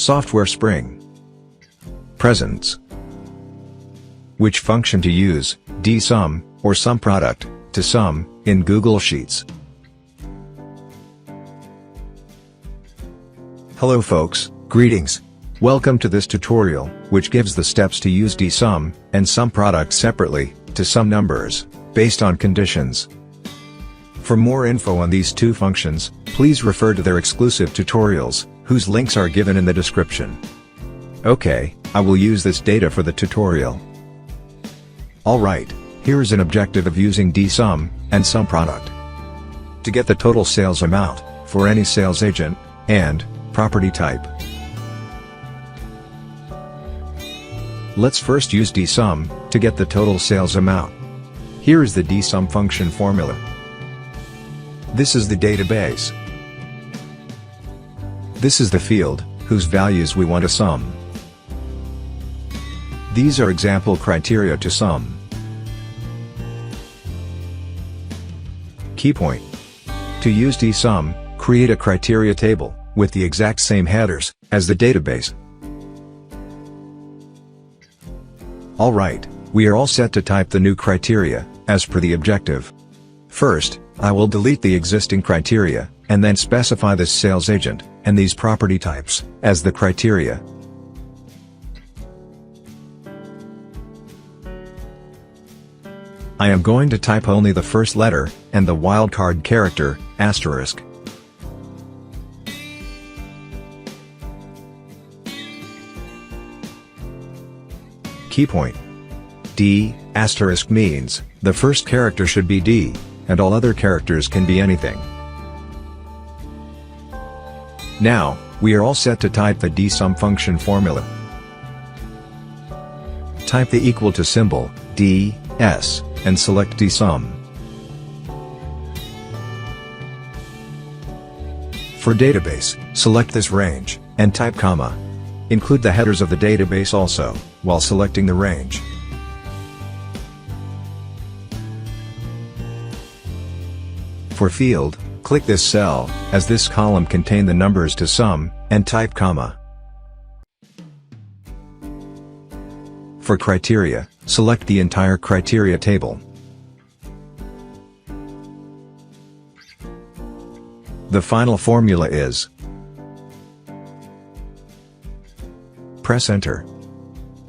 Software Spring. Presents. Which function to use, DSUM, or SUMPRODUCT, to sum, in Google Sheets. Hello folks, greetings. Welcome to this tutorial, which gives the steps to use DSUM and SUMPRODUCT separately, to sum numbers, based on conditions. For more info on these two functions, please refer to their exclusive tutorials, whose links are given in the description. Okay, I will use this data for the tutorial. Alright, here is an objective of using DSUM and SUMPRODUCT. To get the total sales amount, for any sales agent, and property type. Let's first use DSUM to get the total sales amount. Here is the DSUM function formula. This is the database. This is the field, whose values we want to sum. These are example criteria to sum. Key point. To use DSUM, create a criteria table, with the exact same headers, as the database. Alright, we are all set to type the new criteria, as per the objective. First, I will delete the existing criteria, and then specify this sales agent, and these property types, as the criteria. I am going to type only the first letter, and the wildcard character, asterisk. Key point. D** means, the first character should be D, and all other characters can be anything. Now, we are all set to type the DSUM function formula. Type the equal to symbol, DS, and select DSUM. For database, select this range, and type comma. Include the headers of the database also, while selecting the range. For field, click this cell, as this column contains the numbers to sum, and type comma. For criteria, select the entire criteria table. The final formula is. Press enter.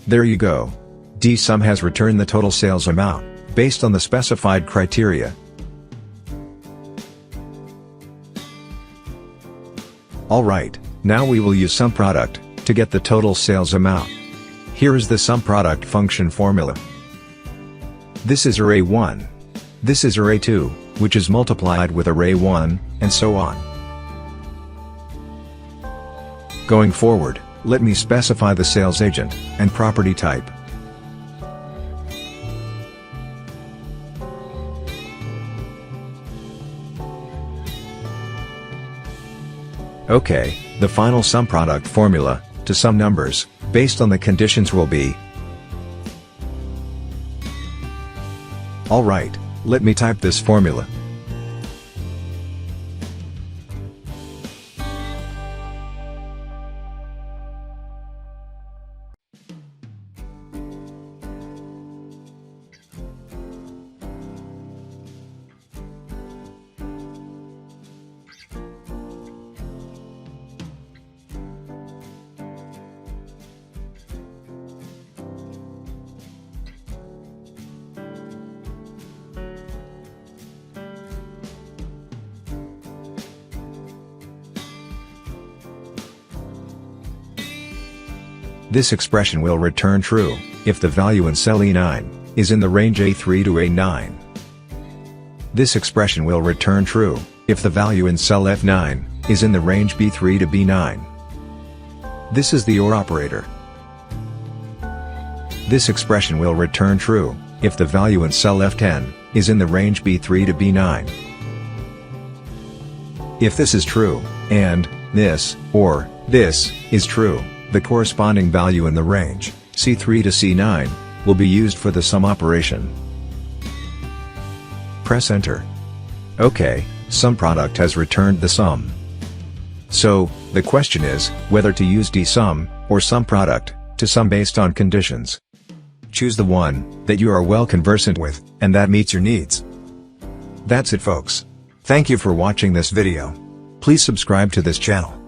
There you go. DSUM has returned the total sales amount, based on the specified criteria. Alright, now we will use SUMPRODUCT, to get the total sales amount. Here is the SUMPRODUCT function formula. This is array 1. This is array 2, which is multiplied with array 1, and so on. Going forward, let me specify the sales agent, and property type. Okay, the final SUMPRODUCT formula, to sum numbers, based on the conditions will be. Alright, let me type this formula. This expression will return true, if the value in cell E9, is in the range A3 to A9. This expression will return true, if the value in cell F9, is in the range B3 to B9. This is the OR operator. This expression will return true, if the value in cell F10, is in the range B3 to B9. If this is true, and this, or this, is true, the corresponding value in the range, C3 to C9, will be used for the sum operation. Press enter. OK, SUMPRODUCT has returned the sum. So, the question is, whether to use DSUM, or SUMPROUDCT, to sum based on conditions. Choose the one that you are well conversant with, and that meets your needs. That's it folks. Thank you for watching this video. Please subscribe to this channel.